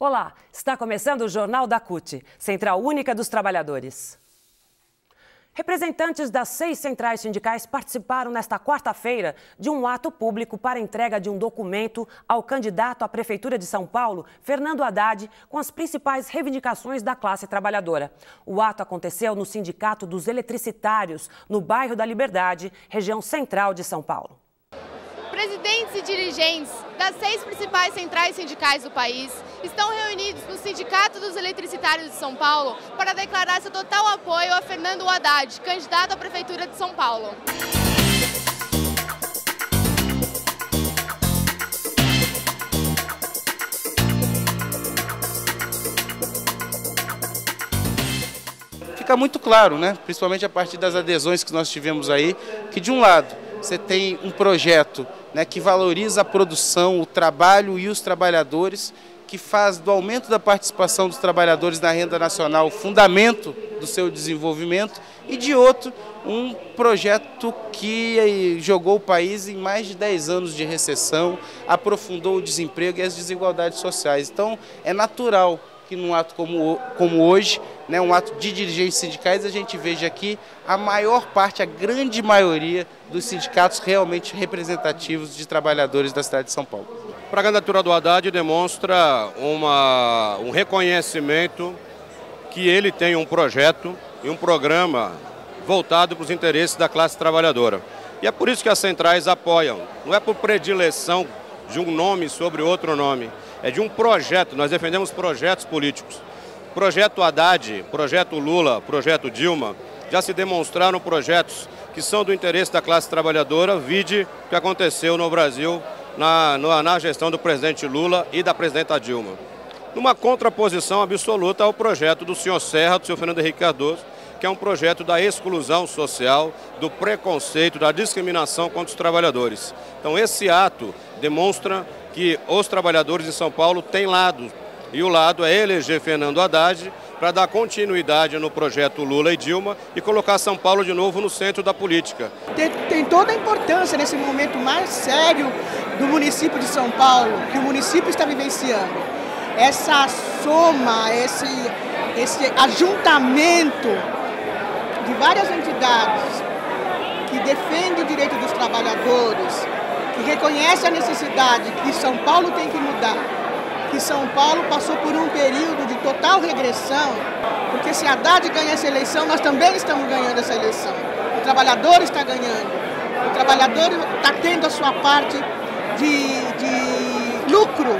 Olá, está começando o Jornal da CUT, Central Única dos Trabalhadores. Representantes das 6 centrais sindicais participaram nesta quarta-feira de um ato público para entrega de um documento ao candidato à Prefeitura de São Paulo, Fernando Haddad, com as principais reivindicações da classe trabalhadora. O ato aconteceu no Sindicato dos Eletricitários, no bairro da Liberdade, região central de São Paulo. Presidentes e dirigentes das 6 principais centrais sindicais do país estão reunidos no Sindicato dos Eletricitários de São Paulo para declarar seu total apoio a Fernando Haddad, candidato à Prefeitura de São Paulo. Fica muito claro, né? Principalmente a partir das adesões que nós tivemos aí, que de um lado você tem um projeto, né, que valoriza a produção, o trabalho e os trabalhadores, que faz do aumento da participação dos trabalhadores na renda nacional o fundamento do seu desenvolvimento, e de outro, um projeto que jogou o país em mais de 10 anos de recessão, aprofundou o desemprego e as desigualdades sociais. Então, é natural que num ato como hoje, né, um ato de dirigentes sindicais, a gente veja aqui a maior parte, a grande maioria dos sindicatos realmente representativos de trabalhadores da cidade de São Paulo. A candidatura do Haddad demonstra um reconhecimento que ele tem um projeto e um programa voltado para os interesses da classe trabalhadora. E é por isso que as centrais apoiam. Não é por predileção de um nome sobre outro nome. É de um projeto, nós defendemos projetos políticos. Projeto Haddad, projeto Lula, projeto Dilma, já se demonstraram projetos que são do interesse da classe trabalhadora, vide o que aconteceu no Brasil na gestão do presidente Lula e da presidenta Dilma. Numa contraposição absoluta ao projeto do senhor Serra, do senhor Fernando Henrique Cardoso, que é um projeto da exclusão social, do preconceito, da discriminação contra os trabalhadores. Então esse ato demonstra que os trabalhadores de São Paulo têm lado, e o lado é eleger Fernando Haddad para dar continuidade no projeto Lula e Dilma e colocar São Paulo de novo no centro da política. Tem toda a importância nesse momento mais sério do município de São Paulo, que o município está vivenciando. Essa soma, esse ajuntamento de várias entidades que defendem o direito dos trabalhadores, que reconhece a necessidade que São Paulo tem que mudar, que São Paulo passou por um período de total regressão, porque se Haddad ganha essa eleição, nós também estamos ganhando essa eleição. O trabalhador está ganhando, o trabalhador está tendo a sua parte de lucro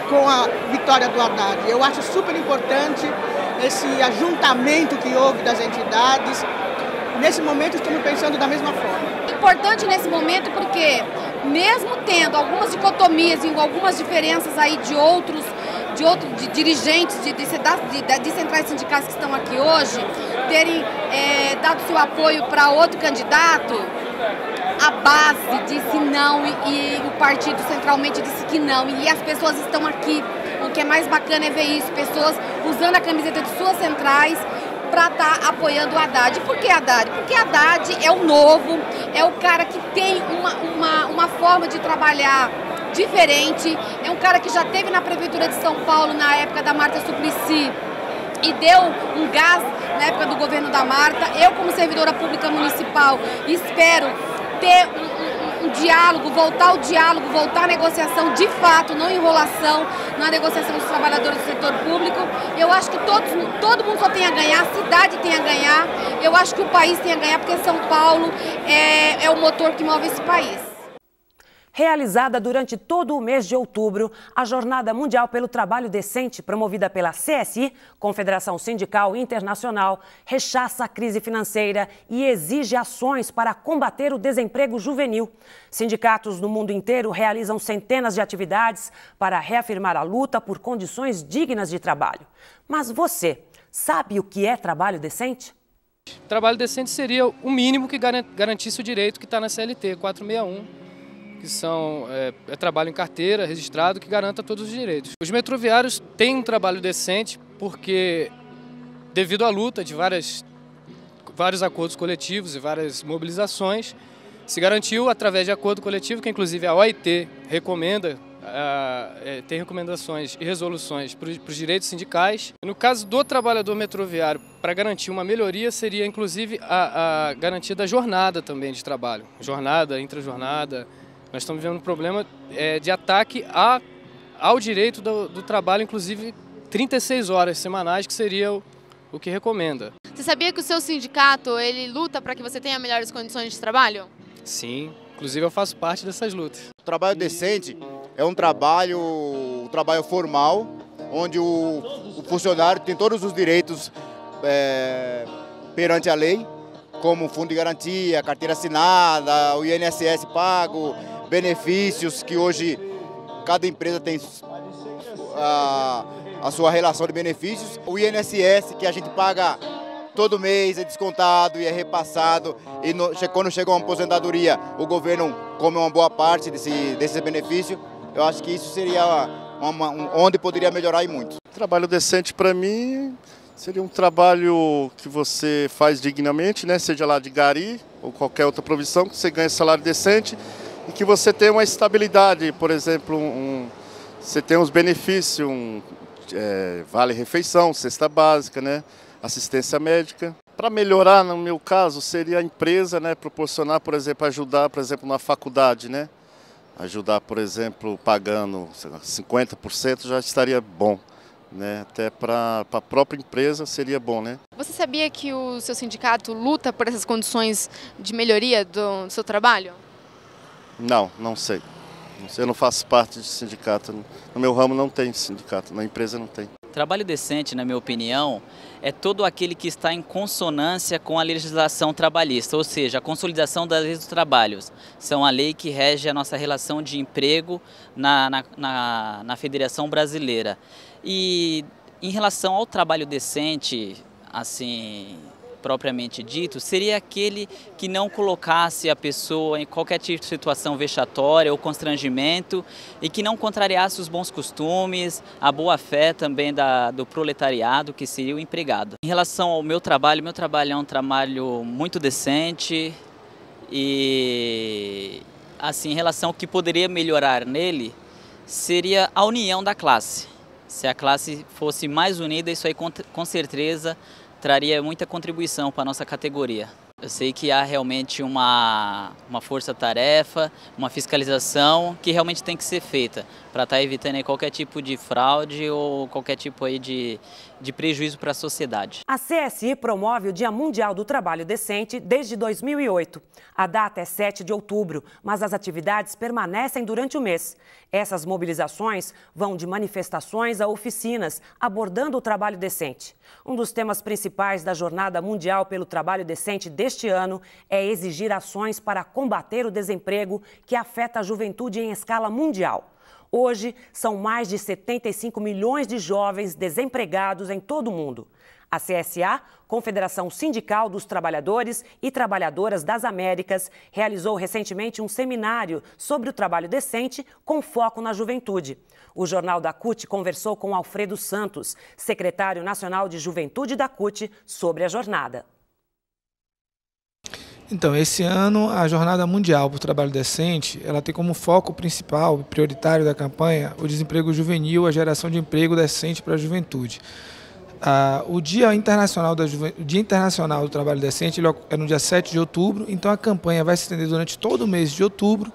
com a vitória do Haddad. Eu acho super importante esse ajuntamento que houve das entidades. Nesse momento estamos pensando da mesma forma. Importante nesse momento porque, mesmo tendo algumas dicotomias e algumas diferenças aí de dirigentes de centrais sindicais que estão aqui hoje, terem dado seu apoio para outro candidato, a base disse não e o partido centralmente disse que não. E as pessoas estão aqui. O que é mais bacana é ver isso, pessoas usando a camiseta de suas centrais para estar apoiando o Haddad. Por que Haddad? Porque Haddad é o novo, é o cara que tem uma forma de trabalhar diferente, é um cara que já esteve na Prefeitura de São Paulo na época da Marta Suplicy e deu um gás na época do governo da Marta. Eu, como servidora pública municipal, espero ter um diálogo, voltar à negociação de fato, não enrolação na negociação dos trabalhadores do setor público. Eu acho que todo mundo só tem a ganhar, a cidade tem a ganhar, eu acho que o país tem a ganhar, porque São Paulo é o motor que move esse país. Realizada durante todo o mês de outubro, a Jornada Mundial pelo Trabalho Decente, promovida pela CSI, Confederação Sindical Internacional, rechaça a crise financeira e exige ações para combater o desemprego juvenil. Sindicatos no mundo inteiro realizam centenas de atividades para reafirmar a luta por condições dignas de trabalho. Mas você sabe o que é trabalho decente? Trabalho decente seria o mínimo que garantisse o direito que está na CLT 461. Que são trabalho em carteira, registrado, que garanta todos os direitos. Os metroviários têm um trabalho decente porque, devido à luta de vários acordos coletivos e várias mobilizações, se garantiu através de acordo coletivo, que inclusive a OIT recomenda tem recomendações e resoluções para os direitos sindicais. No caso do trabalhador metroviário, para garantir uma melhoria, seria inclusive a garantia da jornada também de trabalho. Jornada, intrajornada. Nós estamos vivendo um problema de ataque ao direito do trabalho, inclusive 36 horas semanais, que seria o que recomenda. Você sabia que o seu sindicato ele luta para que você tenha melhores condições de trabalho? Sim, inclusive eu faço parte dessas lutas. O trabalho decente é um trabalho formal, onde o funcionário tem todos os direitos perante a lei, como fundo de garantia, carteira assinada, o INSS pago, benefícios que hoje cada empresa tem a sua relação de benefícios. O INSS que a gente paga todo mês, é descontado e é repassado, e quando chega uma aposentadoria o governo come uma boa parte desse benefício. Eu acho que isso seria onde poderia melhorar e muito. Trabalho decente para mim seria um trabalho que você faz dignamente, né? Seja lá de gari ou qualquer outra profissão, que você ganha salário decente e que você tenha uma estabilidade, por exemplo, você tem os benefícios, vale-refeição, cesta básica, né? Assistência médica. Para melhorar, no meu caso, seria a empresa, né? Proporcionar, por exemplo, ajudar, por exemplo, na faculdade, né? Ajudar, por exemplo, pagando 50% já estaria bom, né? Até para a própria empresa seria bom, né? Você sabia que o seu sindicato luta por essas condições de melhoria do seu trabalho? Não sei. Eu não faço parte de sindicato. No meu ramo não tem sindicato, na empresa não tem. Trabalho decente, na minha opinião, é todo aquele que está em consonância com a legislação trabalhista, ou seja, a consolidação das leis dos trabalhos. São a lei que rege a nossa relação de emprego na Federação Brasileira. E em relação ao trabalho decente, assim, propriamente dito, seria aquele que não colocasse a pessoa em qualquer tipo de situação vexatória ou constrangimento e que não contrariasse os bons costumes, a boa-fé também do proletariado, que seria o empregado. Em relação ao meu trabalho é um trabalho muito decente e, assim, em relação ao que poderia melhorar nele, seria a união da classe. Se a classe fosse mais unida, isso aí com certeza traria muita contribuição para a nossa categoria. Eu sei que há realmente uma força-tarefa, uma fiscalização que realmente tem que ser feita para estar evitando aí qualquer tipo de fraude ou qualquer tipo aí de prejuízo para a sociedade. A CSI promove o Dia Mundial do Trabalho Decente desde 2008. A data é 7 de outubro, mas as atividades permanecem durante o mês. Essas mobilizações vão de manifestações a oficinas, abordando o trabalho decente. Um dos temas principais da Jornada Mundial pelo Trabalho Decente deste ano é exigir ações para combater o desemprego que afeta a juventude em escala mundial. Hoje, são mais de 75 milhões de jovens desempregados em todo o mundo. A CSA, Confederação Sindical dos Trabalhadores e Trabalhadoras das Américas, realizou recentemente um seminário sobre o trabalho decente com foco na juventude. O Jornal da CUT conversou com Alfredo Santos, secretário nacional de Juventude da CUT, sobre a jornada. Então, esse ano, a Jornada Mundial para o Trabalho Decente, ela tem como foco principal e prioritário da campanha o desemprego juvenil, a geração de emprego decente para a juventude. O Dia Internacional do Trabalho Decente é no dia 7 de outubro, então a campanha vai se estender durante todo o mês de outubro.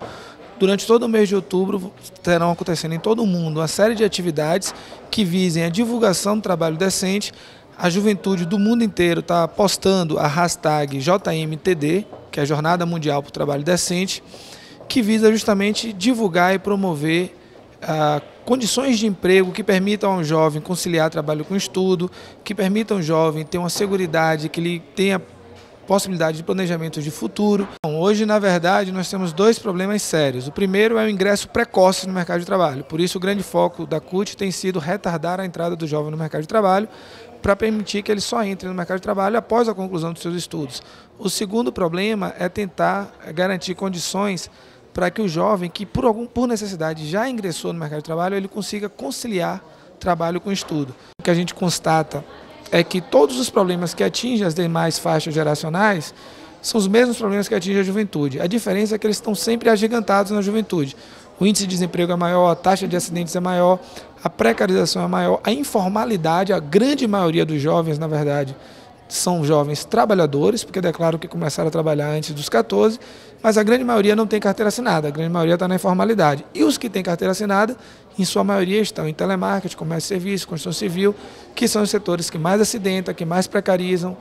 Durante todo o mês de outubro, terão acontecendo em todo o mundo uma série de atividades que visem a divulgação do trabalho decente. A juventude do mundo inteiro está postando a hashtag JMTD, que é a Jornada Mundial para o Trabalho Decente, que visa justamente divulgar e promover condições de emprego que permitam ao jovem conciliar trabalho com estudo, que permitam ao jovem ter uma seguridade, que ele tenha possibilidade de planejamento de futuro. Hoje, na verdade, nós temos dois problemas sérios. O primeiro é o ingresso precoce no mercado de trabalho. Por isso, o grande foco da CUT tem sido retardar a entrada do jovem no mercado de trabalho, para permitir que ele só entre no mercado de trabalho após a conclusão dos seus estudos. O segundo problema é tentar garantir condições para que o jovem, que por necessidade já ingressou no mercado de trabalho, ele consiga conciliar trabalho com estudo. O que a gente constata é que todos os problemas que atingem as demais faixas geracionais são os mesmos problemas que atingem a juventude. A diferença é que eles estão sempre agigantados na juventude. o índice de desemprego é maior, a taxa de acidentes é maior, a precarização é maior, a informalidade, a grande maioria dos jovens, na verdade, são jovens trabalhadores, porque declaram que começaram a trabalhar antes dos 14, mas a grande maioria não tem carteira assinada, a grande maioria está na informalidade. E os que têm carteira assinada, em sua maioria, estão em telemarketing, comércio e serviço, construção civil, que são os setores que mais acidentam, que mais precarizam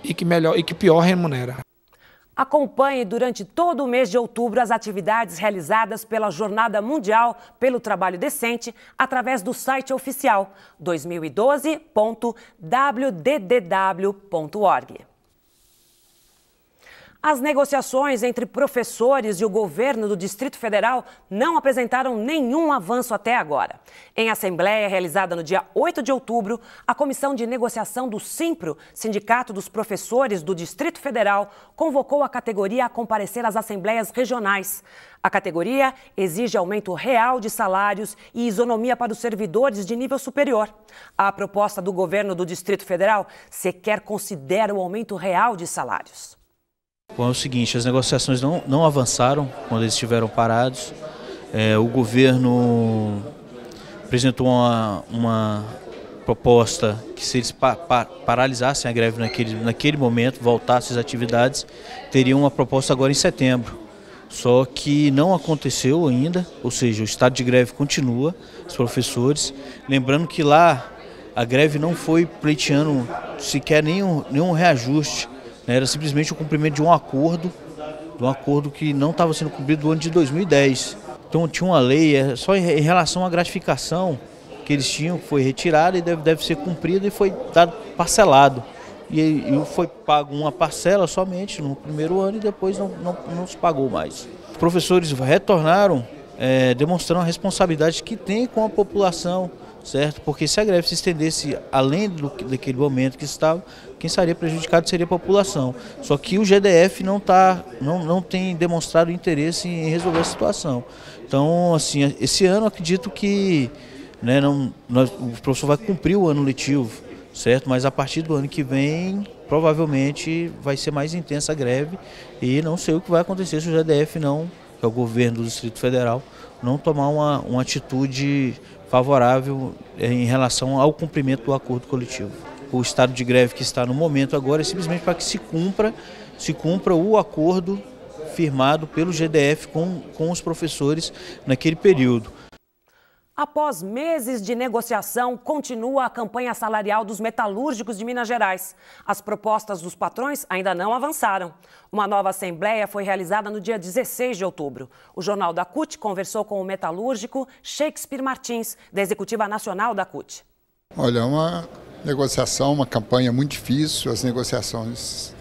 e que pior remunera. Acompanhe durante todo o mês de outubro as atividades realizadas pela Jornada Mundial pelo Trabalho Decente através do site oficial 2012.wddw.org. As negociações entre professores e o governo do Distrito Federal não apresentaram nenhum avanço até agora. Em assembleia realizada no dia 8 de outubro, a Comissão de Negociação do Simpro, Sindicato dos Professores do Distrito Federal, convocou a categoria a comparecer às assembleias regionais. A categoria exige aumento real de salários e isonomia para os servidores de nível superior. A proposta do governo do Distrito Federal sequer considera o aumento real de salários. Bom, é o seguinte, as negociações não avançaram quando eles estiveram parados. O governo apresentou uma proposta que, se eles paralisassem a greve naquele momento, voltassem às atividades, teriam uma proposta agora em setembro. Só que não aconteceu ainda, ou seja, o estado de greve continua, os professores. Lembrando que lá a greve não foi pleiteando sequer nenhum reajuste. Era simplesmente o cumprimento de um acordo que não estava sendo cumprido no ano de 2010. Então tinha uma lei só em relação à gratificação que eles tinham, que foi retirada e deve ser cumprida e foi dado parcelado. E foi pago uma parcela somente no primeiro ano e depois não se pagou mais. Os professores retornaram demonstrando a responsabilidade que tem com a população, certo? Porque se a greve se estendesse além daquele momento que estava, quem estaria prejudicado seria a população. Só que o GDF não tem demonstrado interesse em resolver a situação. Então, assim, esse ano eu acredito que o professor vai cumprir o ano letivo, certo? Mas a partir do ano que vem, provavelmente vai ser mais intensa a greve e não sei o que vai acontecer se o GDF que é o governo do Distrito Federal, não tomar uma atitude favorável em relação ao cumprimento do acordo coletivo. O estado de greve que está no momento agora é simplesmente para que se cumpra o acordo firmado pelo GDF com os professores naquele período. Após meses de negociação, continua a campanha salarial dos metalúrgicos de Minas Gerais. As propostas dos patrões ainda não avançaram. Uma nova assembleia foi realizada no dia 16 de outubro. O Jornal da CUT conversou com o metalúrgico Shakespeare Martins, da Executiva Nacional da CUT. Olha, uma negociação, uma campanha muito difícil, as negociações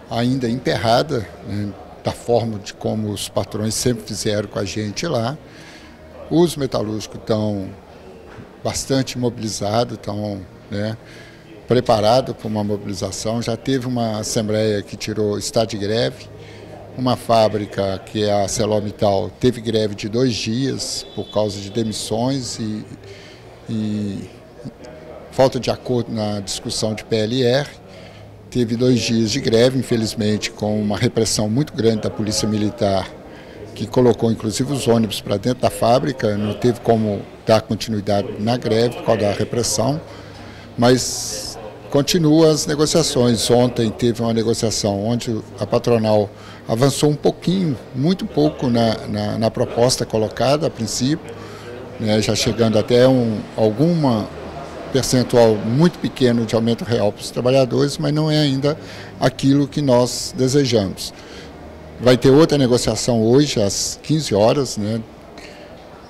ainda emperradas, da forma de como os patrões sempre fizeram com a gente lá. Os metalúrgicos estão bastante mobilizados, estão preparados para uma mobilização. Já teve uma assembleia que tirou estado de greve, uma fábrica que é a ArcelorMittal teve greve de 2 dias por causa de demissões e falta de acordo na discussão de PLR. Teve 2 dias de greve, infelizmente, com uma repressão muito grande da Polícia Militar, que colocou inclusive os ônibus para dentro da fábrica, não teve como dar continuidade na greve por causa da repressão, mas continua as negociações. Ontem teve uma negociação onde a patronal avançou um pouquinho, muito pouco na proposta colocada a princípio, já chegando até alguma percentual muito pequeno de aumento real para os trabalhadores, mas não é ainda aquilo que nós desejamos. Vai ter outra negociação hoje, às 15 horas,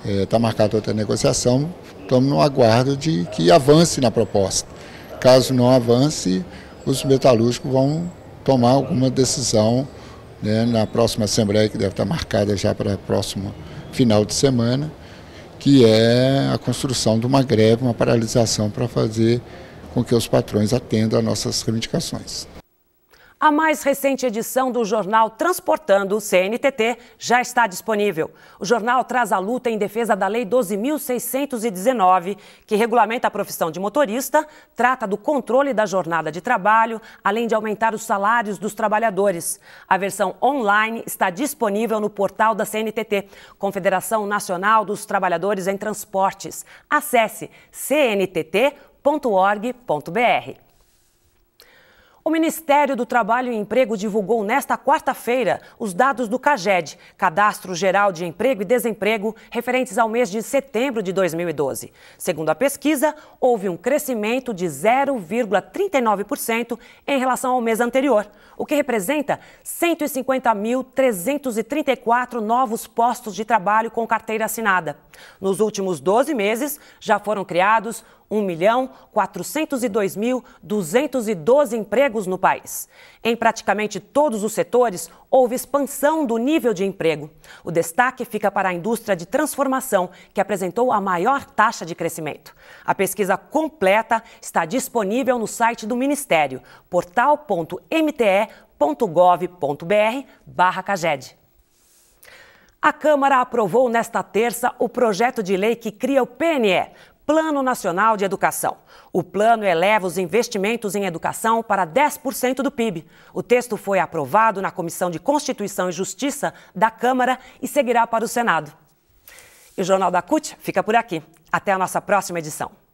está marcada outra negociação, estamos no aguardo de que avance na proposta. Caso não avance, os metalúrgicos vão tomar alguma decisão na próxima assembleia, que deve estar marcada já para o próximo final de semana, que é a construção de uma greve, uma paralisação para fazer com que os patrões atendam às nossas reivindicações. A mais recente edição do jornal Transportando, CNTT, já está disponível. O jornal traz a luta em defesa da Lei 12.619, que regulamenta a profissão de motorista, trata do controle da jornada de trabalho, além de aumentar os salários dos trabalhadores. A versão online está disponível no portal da CNTT, Confederação Nacional dos Trabalhadores em Transportes. Acesse cntt.org.br. O Ministério do Trabalho e Emprego divulgou nesta quarta-feira os dados do CAGED, Cadastro Geral de Emprego e Desemprego, referentes ao mês de setembro de 2012. Segundo a pesquisa, houve um crescimento de 0,39% em relação ao mês anterior, o que representa 150.334 novos postos de trabalho com carteira assinada. Nos últimos 12 meses, já foram criados 1.402.212 empregos no país. Em praticamente todos os setores, houve expansão do nível de emprego. O destaque fica para a indústria de transformação, que apresentou a maior taxa de crescimento. A pesquisa completa está disponível no site do Ministério, portal.mte.gov.br/CAGED. A Câmara aprovou nesta terça o projeto de lei que cria o PNE, Plano Nacional de Educação. O plano eleva os investimentos em educação para 10% do PIB. O texto foi aprovado na Comissão de Constituição e Justiça da Câmara e seguirá para o Senado. E o Jornal da CUT fica por aqui. Até a nossa próxima edição.